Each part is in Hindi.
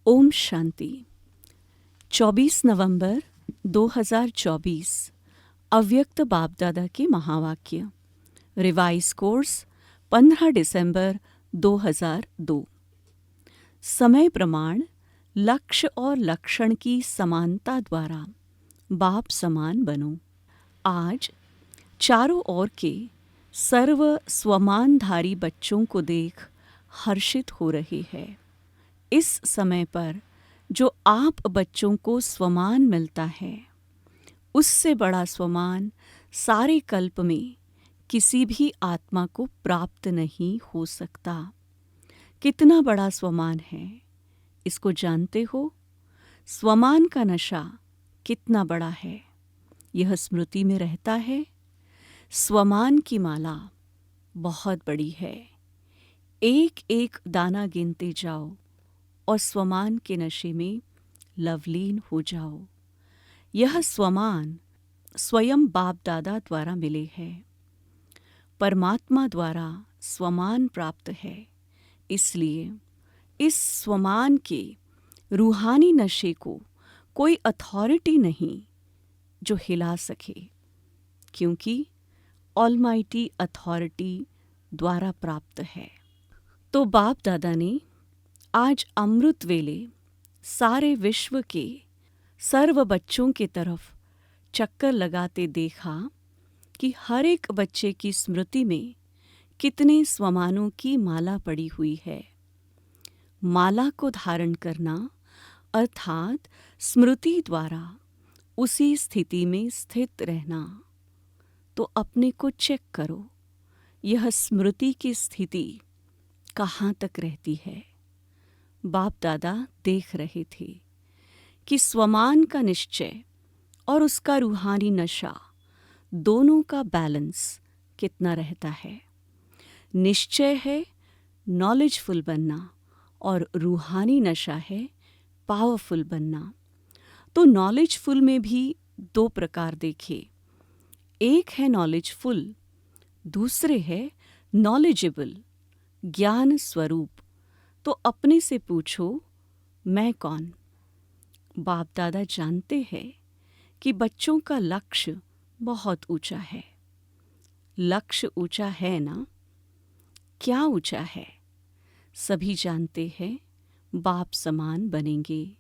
ओम शांति। 24 नवंबर 2024 अव्यक्त बाप दादा के महावाक्य। रिवाइज कोर्स 15 दिसंबर 2002। समय प्रमाण लक्ष्य और लक्षण की समानता द्वारा बाप समान बनो। आज चारों ओर के सर्व स्वमानधारी बच्चों को देख हर्षित हो रहे हैं। इस समय पर जो आप बच्चों को स्वमान मिलता है, उससे बड़ा स्वमान सारे कल्प में किसी भी आत्मा को प्राप्त नहीं हो सकता। कितना बड़ा स्वमान है, इसको जानते हो? स्वमान का नशा कितना बड़ा है, यह स्मृति में रहता है। स्वमान की माला बहुत बड़ी है। एक एक दाना गिनते जाओ और स्वमान के नशे में लवलीन हो जाओ। यह स्वमान स्वयं बाप दादा द्वारा मिले हैं। परमात्मा द्वारा स्वमान प्राप्त है, इसलिए इस स्वमान के रूहानी नशे को कोई अथॉरिटी नहीं जो हिला सके, क्योंकि ऑलमाइटी अथॉरिटी द्वारा प्राप्त है। तो बाप दादा ने आज अमृत वेले सारे विश्व के सर्व बच्चों की तरफ चक्कर लगाते देखा कि हर एक बच्चे की स्मृति में कितने स्वमानों की माला पड़ी हुई है। माला को धारण करना अर्थात स्मृति द्वारा उसी स्थिति में स्थित रहना। तो अपने को चेक करो, यह स्मृति की स्थिति कहाँ तक रहती है। बाप दादा देख रहे थे कि स्वमान का निश्चय और उसका रूहानी नशा दोनों का बैलेंस कितना रहता है। निश्चय है नॉलेजफुल बनना और रूहानी नशा है पावरफुल बनना। तो नॉलेजफुल में भी दो प्रकार देखे। एक है नॉलेजफुल, दूसरे है नॉलेजेबल, ज्ञान स्वरूप। तो अपने से पूछो, मैं कौन? बाप दादा जानते हैं कि बच्चों का लक्ष्य बहुत ऊंचा है। लक्ष्य ऊंचा है ना? क्या ऊंचा है? सभी जानते हैं बाप समान बनेंगे।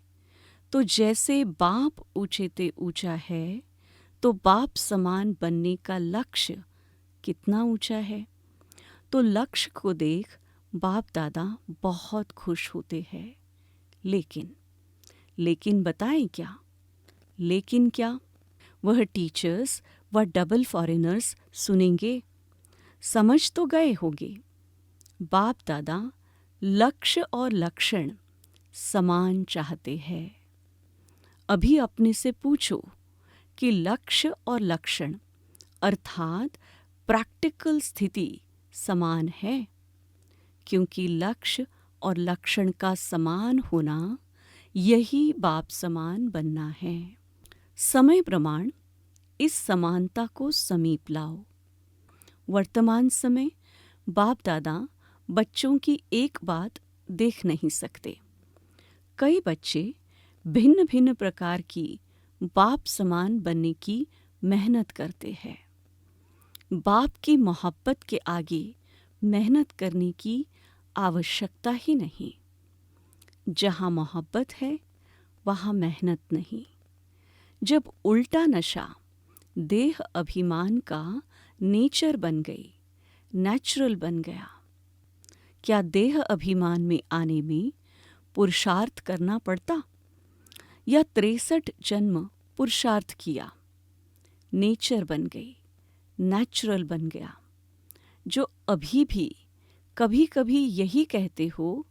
तो जैसे बाप ऊंचे ते ऊंचा है, तो बाप समान बनने का लक्ष्य कितना ऊंचा है। तो लक्ष्य को देख बाप दादा बहुत खुश होते हैं। लेकिन बताएं क्या? लेकिन क्या? वह टीचर्स व डबल फॉरेनर्स सुनेंगे? समझ तो गए होंगे। बाप दादा लक्ष्य और लक्षण समान चाहते हैं। अभी अपने से पूछो कि लक्ष्य और लक्षण अर्थात प्रैक्टिकल स्थिति समान है, क्योंकि लक्ष्य और लक्षण का समान होना यही बाप समान बनना है। समय प्रमाण इस समानता को समीप लाओ। वर्तमान समय बाप दादा बच्चों की एक बात देख नहीं सकते। कई बच्चे भिन्न भिन्न प्रकार की बाप समान बनने की मेहनत करते हैं। बाप की मोहब्बत के आगे मेहनत करने की आवश्यकता ही नहीं। जहाँ मोहब्बत है वहाँ मेहनत नहीं। जब उल्टा नशा देह अभिमान का नेचर बन गई, नेचुरल बन गया, क्या देह अभिमान में आने में पुरुषार्थ करना पड़ता या 63 जन्म पुरुषार्थ किया? नेचर बन गई, नेचुरल बन गया। जो अभी भी कभी कभी यही कहते हो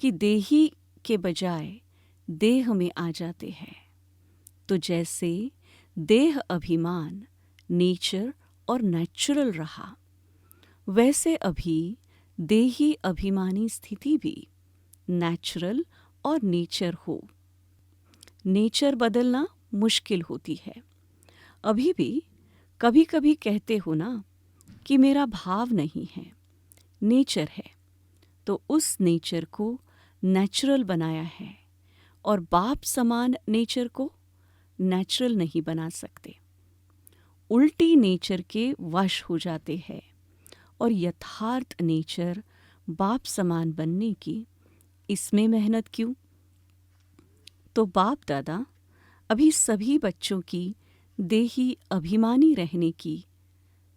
कि देही के बजाय देह में आ जाते हैं। तो जैसे देह अभिमान नेचर और नेचुरल रहा, वैसे अभी देही अभिमानी स्थिति भी नेचुरल और नेचर हो। नेचर बदलना मुश्किल होती है। अभी भी कभी कभी कहते हो ना कि मेरा भाव नहीं है, नेचर है। तो उस नेचर को नेचुरल बनाया है, और बाप समान नेचर को नेचुरल नहीं बना सकते, उल्टी नेचर के वश हो जाते हैं। और यथार्थ नेचर बाप समान बनने की, इसमें मेहनत क्यों? तो बाप दादा अभी सभी बच्चों की देही अभिमानी रहने की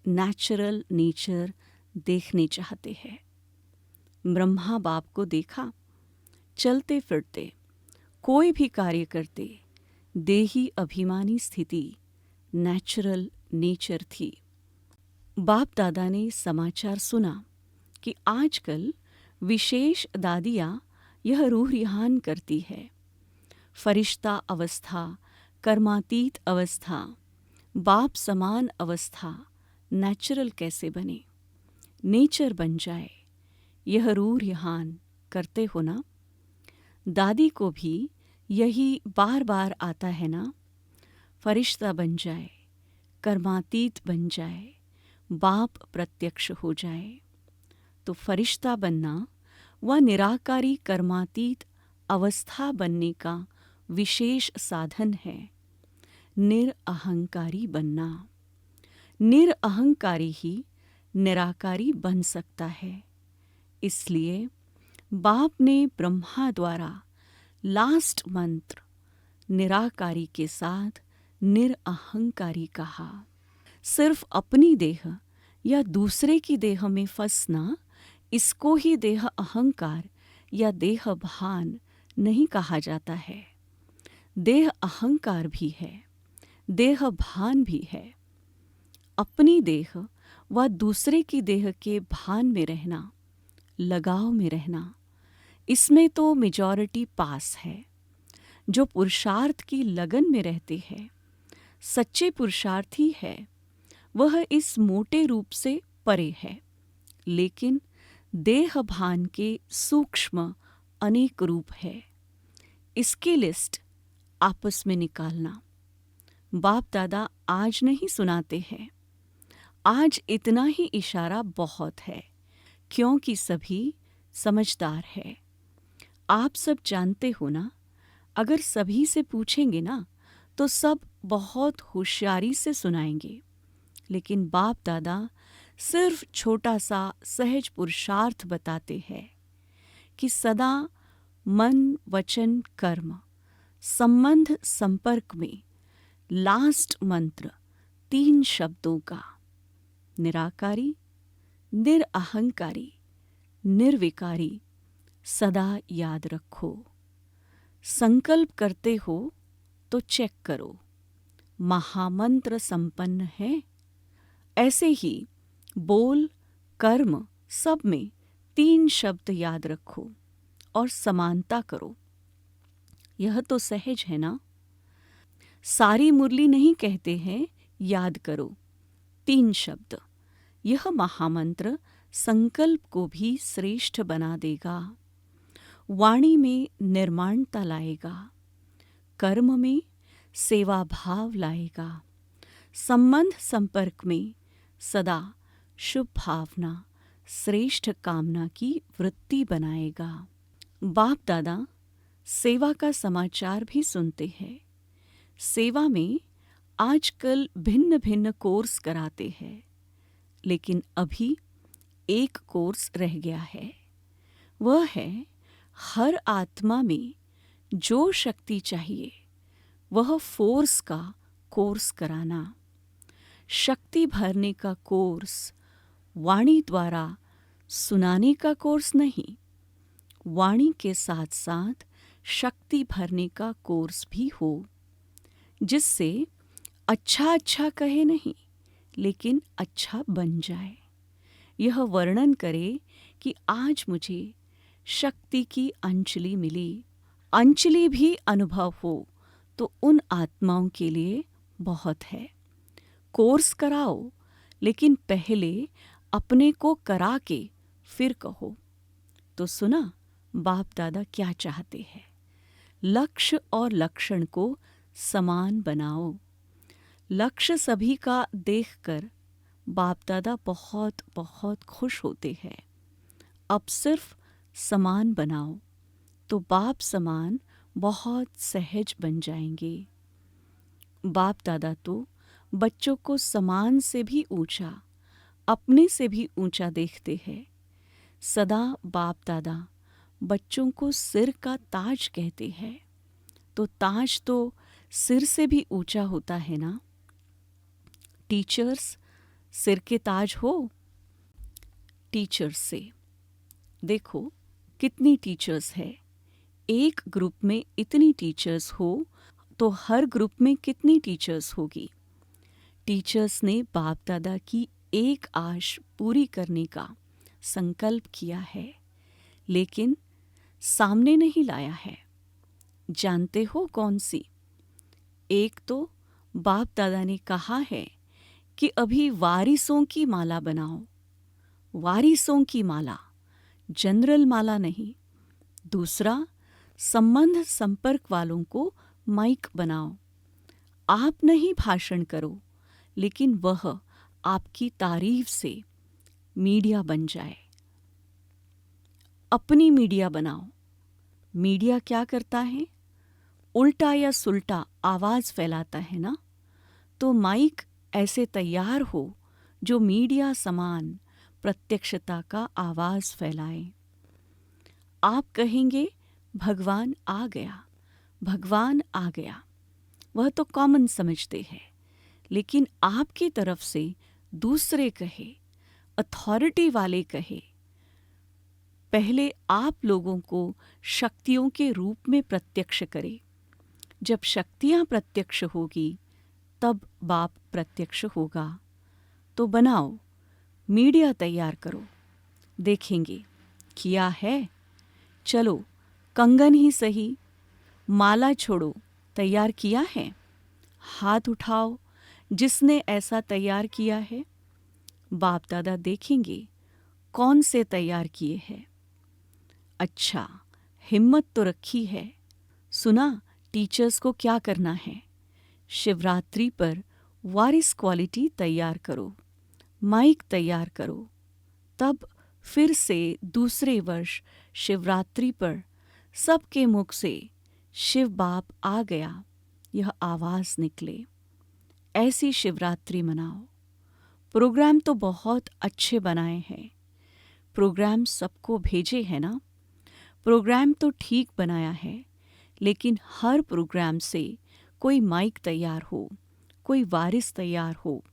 नेचुरल नेचर देखने चाहते हैं। ब्रह्मा बाप को देखा, चलते फिरते, कोई भी कार्य करते, देही अभिमानी स्थिति नेचुरल नेचर थी। बाप दादा ने समाचार सुना कि आजकल विशेष दादियाँ यह रूह रिहान करती है। फरिश्ता अवस्था, कर्मातीत अवस्था, बाप समान अवस्था नेचुरल कैसे बने, नेचर बन जाए, यह रूह रिहान करते हो ना। दादी को भी यही बार बार आता है ना, फरिश्ता बन जाए, कर्मातीत बन जाए, बाप प्रत्यक्ष हो जाए। तो फरिश्ता बनना व निराकारी कर्मातीत अवस्था बनने का विशेष साधन है। निरअहंकारी बनना, निरअहंकारी ही निराकारी बन सकता है। इसलिए बाप ने ब्रह्मा द्वारा लास्ट मंत्र निराकारी के साथ निरअहंकारी कहा। सिर्फ अपनी देह या दूसरे की देह में फंसना, इसको ही देह अहंकार या देह भान नहीं कहा जाता है। देह अहंकार भी है, देह भान भी है। अपनी देह व दूसरे की देह के भान में रहना, लगाव में रहना, इसमें तो मेजॉरिटी पास है। जो पुरुषार्थ की लगन में रहते हैं, सच्चे पुरुषार्थी है, वह इस मोटे रूप से परे है। लेकिन देह भान के सूक्ष्म अनेक रूप है। इसकी लिस्ट आपस में निकालना बाप दादा आज नहीं सुनाते हैं। आज इतना ही इशारा बहुत है, क्योंकि सभी समझदार है। आप सब जानते हो ना, अगर सभी से पूछेंगे ना तो सब बहुत होशियारी से सुनाएंगे। लेकिन बाप दादा सिर्फ छोटा सा सहज पुरुषार्थ बताते हैं कि सदा मन वचन कर्म संबंध संपर्क में लास्ट मंत्र 3 शब्दों का, निराकारी, निरअहंकारी, निर्विकारी, सदा याद रखो। संकल्प करते हो तो चेक करो, महामंत्र संपन्न है। ऐसे ही बोल कर्म सब में 3 शब्द याद रखो और समानता करो। यह तो सहज है ना। सारी मुरली नहीं कहते हैं याद करो 3 शब्द। यह महामंत्र संकल्प को भी श्रेष्ठ बना देगा, वाणी में निर्माणता लाएगा, कर्म में सेवा भाव लाएगा, संबंध संपर्क में सदा शुभ भावना श्रेष्ठ कामना की वृत्ति बनाएगा। बाप दादा सेवा का समाचार भी सुनते हैं। सेवा में आजकल भिन्न भिन्न कोर्स कराते हैं, लेकिन अभी एक कोर्स रह गया है। वह है हर आत्मा में जो शक्ति चाहिए वह फोर्स का कोर्स कराना। शक्ति भरने का कोर्स, वाणी द्वारा सुनाने का कोर्स नहीं, वाणी के साथ साथ शक्ति भरने का कोर्स भी हो, जिससे अच्छा अच्छा कहे नहीं, लेकिन अच्छा बन जाए। यह वर्णन करे कि आज मुझे शक्ति की अंजलि मिली। अंजलि भी अनुभव हो तो उन आत्माओं के लिए बहुत है। कोर्स कराओ, लेकिन पहले अपने को करा के फिर कहो। तो सुना बाप दादा क्या चाहते हैं? लक्ष्य और लक्षण को समान बनाओ। लक्ष्य सभी का देखकर बाप दादा बहुत बहुत खुश होते हैं। अब सिर्फ समान बनाओ तो बाप समान बहुत सहज बन जाएंगे। बाप दादा तो बच्चों को समान से भी ऊंचा, अपने से भी ऊंचा देखते हैं। सदा बाप दादा बच्चों को सिर का ताज कहते हैं, तो ताज तो सिर से भी ऊंचा होता है ना। टीचर्स सिर के ताज हो। टीचर्स से देखो कितनी टीचर्स है। एक ग्रुप में इतनी टीचर्स हो तो हर ग्रुप में कितनी टीचर्स होगी। टीचर्स ने बाप दादा की एक आश पूरी करने का संकल्प किया है, लेकिन सामने नहीं लाया है। जानते हो कौन सी? एक तो बाप दादा ने कहा है कि अभी वारिसों की माला बनाओ। वारिसों की माला, जनरल माला नहीं। दूसरा, संबंध संपर्क वालों को माइक बनाओ। आप नहीं भाषण करो, लेकिन वह आपकी तारीफ से मीडिया बन जाए। अपनी मीडिया बनाओ। मीडिया क्या करता है? उल्टा या सुल्टा आवाज फैलाता है ना। तो माइक ऐसे तैयार हो जो मीडिया समान प्रत्यक्षता का आवाज फैलाए। आप कहेंगे भगवान आ गया, भगवान आ गया। वह तो कॉमन समझते हैं, लेकिन आपकी तरफ से दूसरे कहे, अथॉरिटी वाले कहे, पहले आप लोगों को शक्तियों के रूप में प्रत्यक्ष करे। जब शक्तियां प्रत्यक्ष होगी तब बाप प्रत्यक्ष होगा। तो बनाओ, मीडिया तैयार करो। देखेंगे किया है। चलो कंगन ही सही, माला छोड़ो, तैयार किया है। हाथ उठाओ जिसने ऐसा तैयार किया है। बाप दादा देखेंगे कौन से तैयार किए हैं। अच्छा, हिम्मत तो रखी है। सुना टीचर्स को क्या करना है? शिवरात्रि पर वारिस क्वालिटी तैयार करो, माइक तैयार करो। तब फिर से दूसरे वर्ष शिवरात्रि पर सबके मुख से शिव बाप आ गया यह आवाज निकले। ऐसी शिवरात्रि मनाओ। प्रोग्राम तो बहुत अच्छे बनाए हैं। प्रोग्राम सबको भेजे है ना। प्रोग्राम तो ठीक बनाया है, लेकिन हर प्रोग्राम से कोई माइक तैयार हो, कोई वारिस तैयार हो,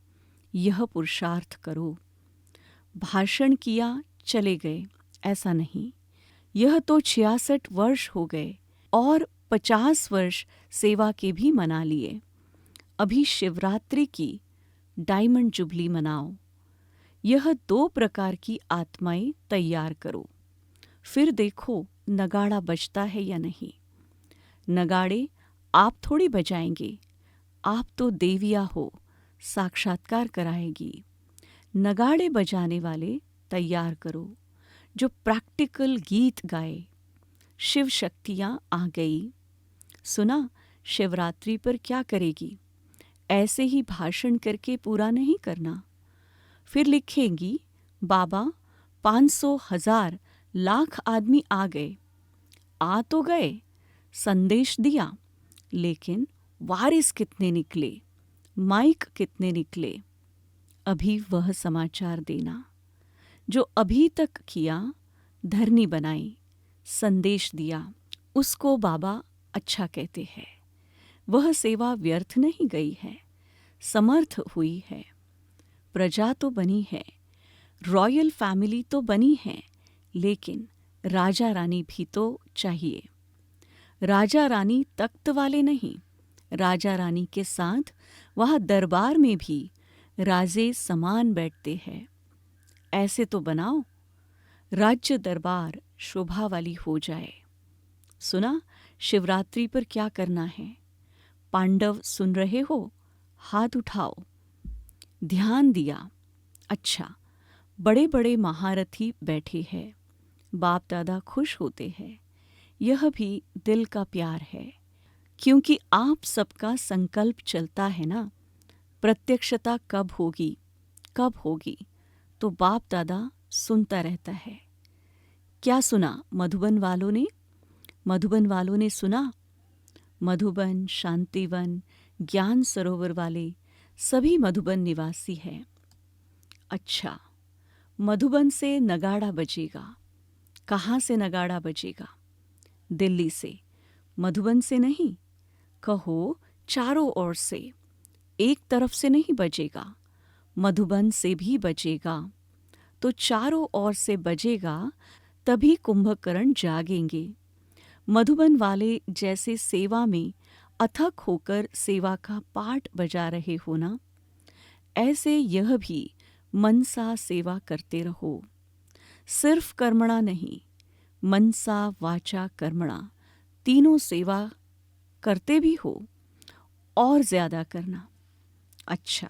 यह पुरुषार्थ करो। भाषण किया चले गए ऐसा नहीं। यह तो 66 वर्ष हो गए और 50 वर्ष सेवा के भी मना लिए। अभी शिवरात्रि की डायमंड जुबली मनाओ। यह 2 प्रकार की आत्माएं तैयार करो। फिर देखो नगाड़ा बजता है या नहीं। नगाड़े आप थोड़ी बजाएंगे, आप तो देविया हो, साक्षात्कार कराएगी। नगाड़े बजाने वाले तैयार करो जो प्रैक्टिकल गीत गाए। शिव शक्तियाँ आ गई। सुना शिवरात्रि पर क्या करेगी? ऐसे ही भाषण करके पूरा नहीं करना। फिर लिखेंगी बाबा 500, 1000, लाख आदमी आ गए। आ तो गए, संदेश दिया, लेकिन वारिस कितने निकले, माइक कितने निकले? अभी वह समाचार देना जो अभी तक किया। धरनी बनाई, संदेश दिया, उसको बाबा अच्छा कहते हैं। वह सेवा व्यर्थ नहीं गई है, समर्थ हुई है। प्रजा तो बनी है, रॉयल फैमिली तो बनी है, लेकिन राजा रानी भी तो चाहिए। राजा रानी तख्त वाले नहीं, राजा रानी के साथ वह दरबार में भी राजे समान बैठते हैं। ऐसे तो बनाओ राज्य दरबार शोभा वाली हो जाए। सुना शिवरात्रि पर क्या करना है? पांडव सुन रहे हो? हाथ उठाओ। ध्यान दिया। अच्छा, बड़े बड़े महारथी बैठे हैं। बाप दादा खुश होते हैं। यह भी दिल का प्यार है, क्योंकि आप सबका संकल्प चलता है ना। प्रत्यक्षता कब होगी, कब होगी? तो बाप दादा सुनता रहता है। क्या सुना मधुबन वालों ने? मधुबन वालों ने सुना मधुबन, शांतिवन, ज्ञान सरोवर वाले सभी मधुबन निवासी हैं। अच्छा, मधुबन से नगाड़ा बजेगा। कहाँ से नगाड़ा बजेगा? दिल्ली से, मधुबन से नहीं। कहो चारों ओर से, एक तरफ से नहीं बजेगा, मधुबन से भी बजेगा। तो चारों ओर से बजेगा, तभी कुंभकर्ण जागेंगे। मधुबन वाले जैसे सेवा में अथक होकर सेवा का पाठ बजा रहे हो ना, ऐसे यह भी मनसा सेवा करते रहो। सिर्फ कर्मणा नहीं, मनसा वाचा कर्मणा तीनों सेवा करते भी हो और ज़्यादा करना। अच्छा,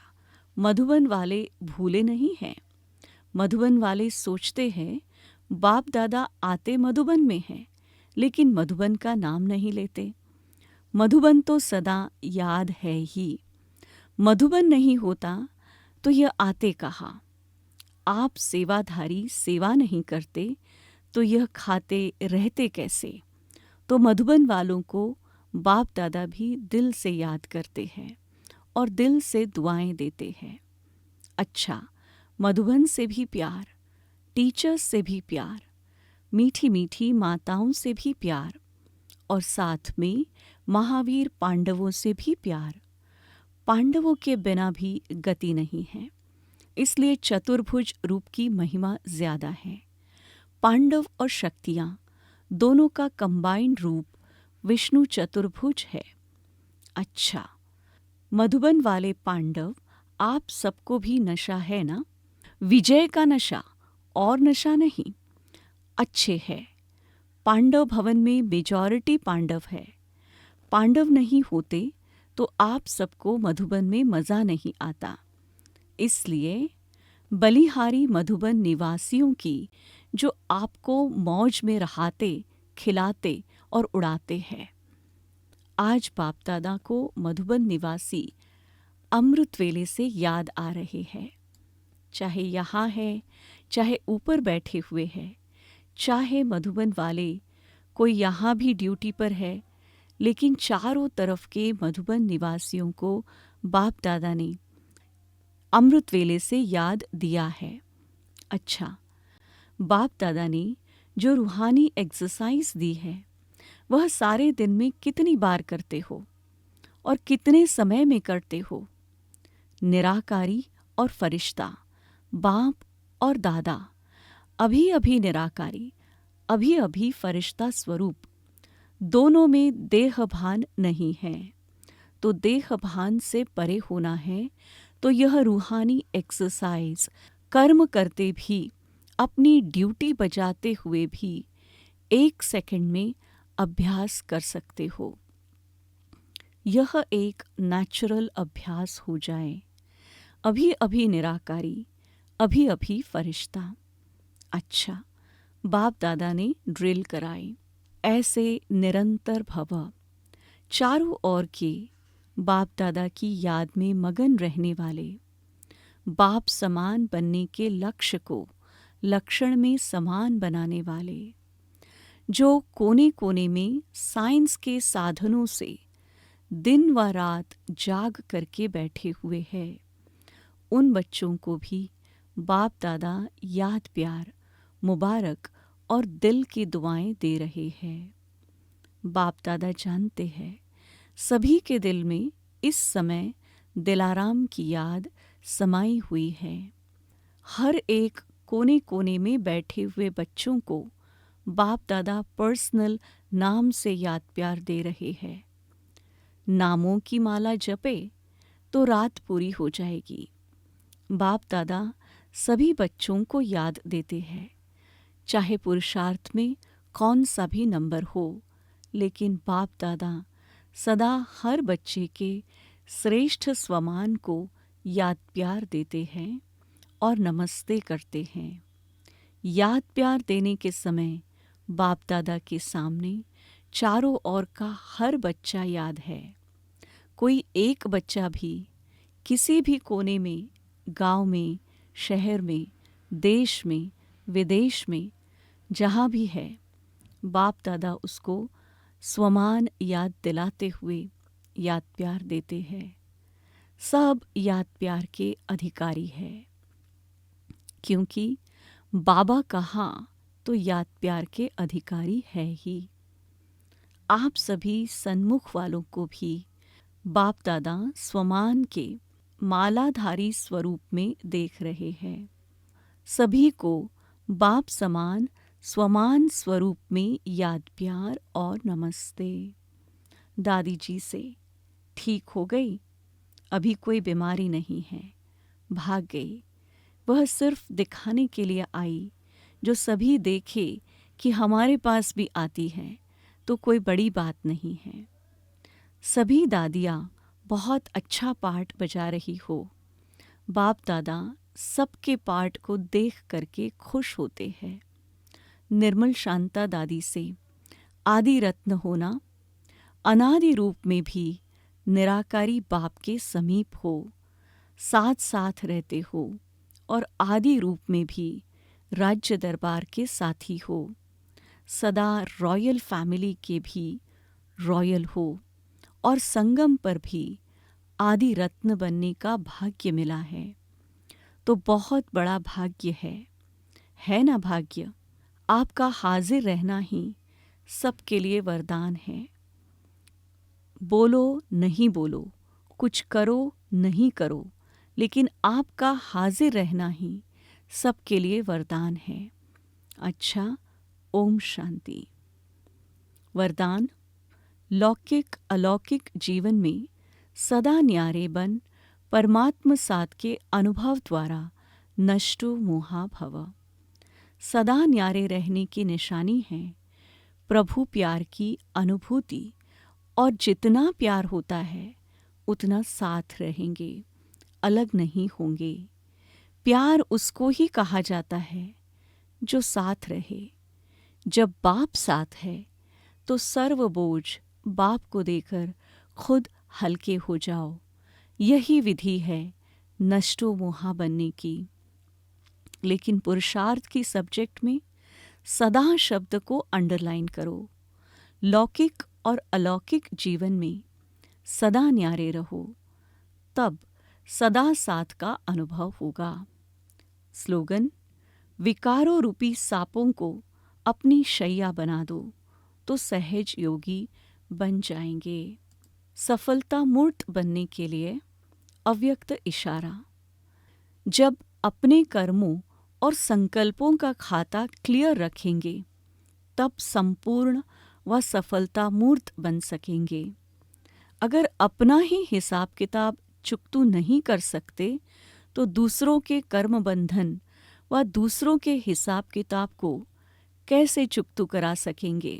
मधुबन वाले भूले नहीं हैं। मधुबन वाले सोचते हैं बाप दादा आते मधुबन में हैं, लेकिन मधुबन का नाम नहीं लेते। मधुबन तो सदा याद है ही। मधुबन नहीं होता तो यह आते कहाँ? आप सेवाधारी सेवा नहीं करते तो यह खाते रहते कैसे? तो मधुबन वालों को बाप दादा भी दिल से याद करते हैं और दिल से दुआएं देते हैं। अच्छा, मधुबन से भी प्यार, टीचर्स से भी प्यार, मीठी मीठी माताओं से भी प्यार और साथ में महावीर पांडवों से भी प्यार। पांडवों के बिना भी गति नहीं है, इसलिए चतुर्भुज रूप की महिमा ज्यादा है। पांडव और शक्तियाँ दोनों का कंबाइंड रूप विष्णु चतुर्भुज है। अच्छा, मधुबन वाले पांडव, आप सबको भी नशा है ना? विजय का नशा और नशा नहीं। अच्छे है। पांडव भवन में मेजॉरिटी पांडव है। पांडव नहीं होते तो आप सबको मधुबन में मज़ा नहीं आता। इसलिए बलिहारी मधुबन निवासियों की जो आपको मौज में रहाते, खिलाते और उड़ाते हैं। आज बाप दादा को मधुबन निवासी अमृत वेले से याद आ रहे हैं। चाहे यहाँ है, चाहे ऊपर बैठे हुए हैं, चाहे मधुबन वाले कोई यहाँ भी ड्यूटी पर है, लेकिन चारों तरफ के मधुबन निवासियों को बाप दादा ने अमृत वेले से याद दिया है। अच्छा, बाप दादा ने जो रूहानी एक्सरसाइज दी है, वह सारे दिन में कितनी बार करते हो और कितने समय में करते हो? निराकारी और फरिश्ता, बाप और दादा, अभी अभी निराकारी, अभी अभी फरिश्ता स्वरूप, दोनों में देह भान नहीं है। तो देह भान से परे होना है, तो यह रूहानी एक्सरसाइज कर्म करते भी, अपनी ड्यूटी बजाते हुए भी 1 सेकंड में अभ्यास कर सकते हो। यह एक नेचुरल अभ्यास हो जाए। अभी अभी निराकारी, अभी अभी फरिश्ता। अच्छा, बाप दादा ने ड्रिल कराई। ऐसे निरंतर भव, चारों ओर के बाप दादा की याद में मगन रहने वाले, बाप समान बनने के लक्ष्य को लक्षण में समान बनाने वाले, जो कोने कोने में साइंस के साधनों से दिन व रात जाग करके बैठे हुए हैं, उन बच्चों को भी बाप दादा याद प्यार, मुबारक और दिल की दुआएं दे रहे हैं। बाप दादा जानते हैं सभी के दिल में इस समय दिलाराम की याद समाई हुई है। हर एक कोने कोने में बैठे हुए बच्चों को बाप दादा पर्सनल नाम से याद प्यार दे रहे हैं। नामों की माला जपे तो रात पूरी हो जाएगी। बाप दादा सभी बच्चों को याद देते हैं, चाहे पुरुषार्थ में कौन सा भी नंबर हो, लेकिन बाप दादा सदा हर बच्चे के श्रेष्ठ स्वमान को याद प्यार देते हैं और नमस्ते करते हैं। याद प्यार देने के समय बाप दादा के सामने चारों ओर का हर बच्चा याद है। कोई एक बच्चा भी किसी भी कोने में, गांव में, शहर में, देश में, विदेश में, जहाँ भी है, बाप दादा उसको स्वमान याद दिलाते हुए याद प्यार देते हैं। सब याद प्यार के अधिकारी है, क्योंकि बाबा कहा तो याद प्यार के अधिकारी है ही। आप सभी सन्मुख वालों को भी बाप दादा स्वमान के मालाधारी स्वरूप में देख रहे हैं। सभी को बाप समान स्वमान स्वरूप में याद प्यार और नमस्ते। दादी जी से ठीक हो गई, अभी कोई बीमारी नहीं है, भाग गई। वह सिर्फ दिखाने के लिए आई, जो सभी देखे कि हमारे पास भी आती है तो कोई बड़ी बात नहीं है। सभी दादियाँ बहुत अच्छा पार्ट बजा रही हो। बाप दादा सबके पार्ट को देख करके खुश होते हैं। निर्मल शांता दादी से आदि रत्न होना, अनादि रूप में भी निराकारी बाप के समीप हो, साथ साथ रहते हो और आदि रूप में भी राज्य दरबार के साथी हो, सदा रॉयल फैमिली के भी रॉयल हो और संगम पर भी आदि रत्न बनने का भाग्य मिला है, तो बहुत बड़ा भाग्य है ना भाग्य। आपका हाजिर रहना ही सबके लिए वरदान है। बोलो नहीं बोलो, कुछ करो नहीं करो, लेकिन आपका हाजिर रहना ही सबके लिए वरदान है। अच्छा, ओम शांति। वरदान: लौकिक अलौकिक जीवन में सदा न्यारे बन परमात्म साथ के अनुभव द्वारा नष्टो मोहा भव। सदा न्यारे रहने की निशानी है प्रभु प्यार की अनुभूति, और जितना प्यार होता है उतना साथ रहेंगे, अलग नहीं होंगे। प्यार उसको ही कहा जाता है जो साथ रहे। जब बाप साथ है तो सर्व बोझ बाप को देकर खुद हल्के हो जाओ। यही विधि है नष्टो मोहा बनने की। लेकिन पुरुषार्थ की सब्जेक्ट में सदा शब्द को अंडरलाइन करो। लौकिक और अलौकिक जीवन में सदा न्यारे रहो, तब सदा साथ का अनुभव होगा। स्लोगन: विकारों रूपी सांपों को अपनी शैया बना दो तो सहज योगी बन जाएंगे। सफलता मूर्त बनने के लिए अव्यक्त इशारा: जब अपने कर्मों और संकल्पों का खाता क्लियर रखेंगे, तब संपूर्ण व सफलता मूर्त बन सकेंगे। अगर अपना ही हिसाब किताब चुकतू नहीं कर सकते, तो दूसरों के कर्म बंधन व दूसरों के हिसाब किताब को कैसे चुकतू करा सकेंगे।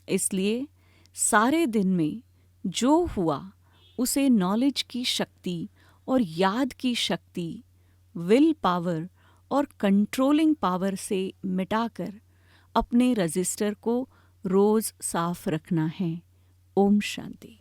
इसलिए सारे दिन में जो हुआ उसे नॉलेज की शक्ति और याद की शक्ति, विल पावर और कंट्रोलिंग पावर से मिटाकर अपने रजिस्टर को रोज साफ रखना है। ओम शांति।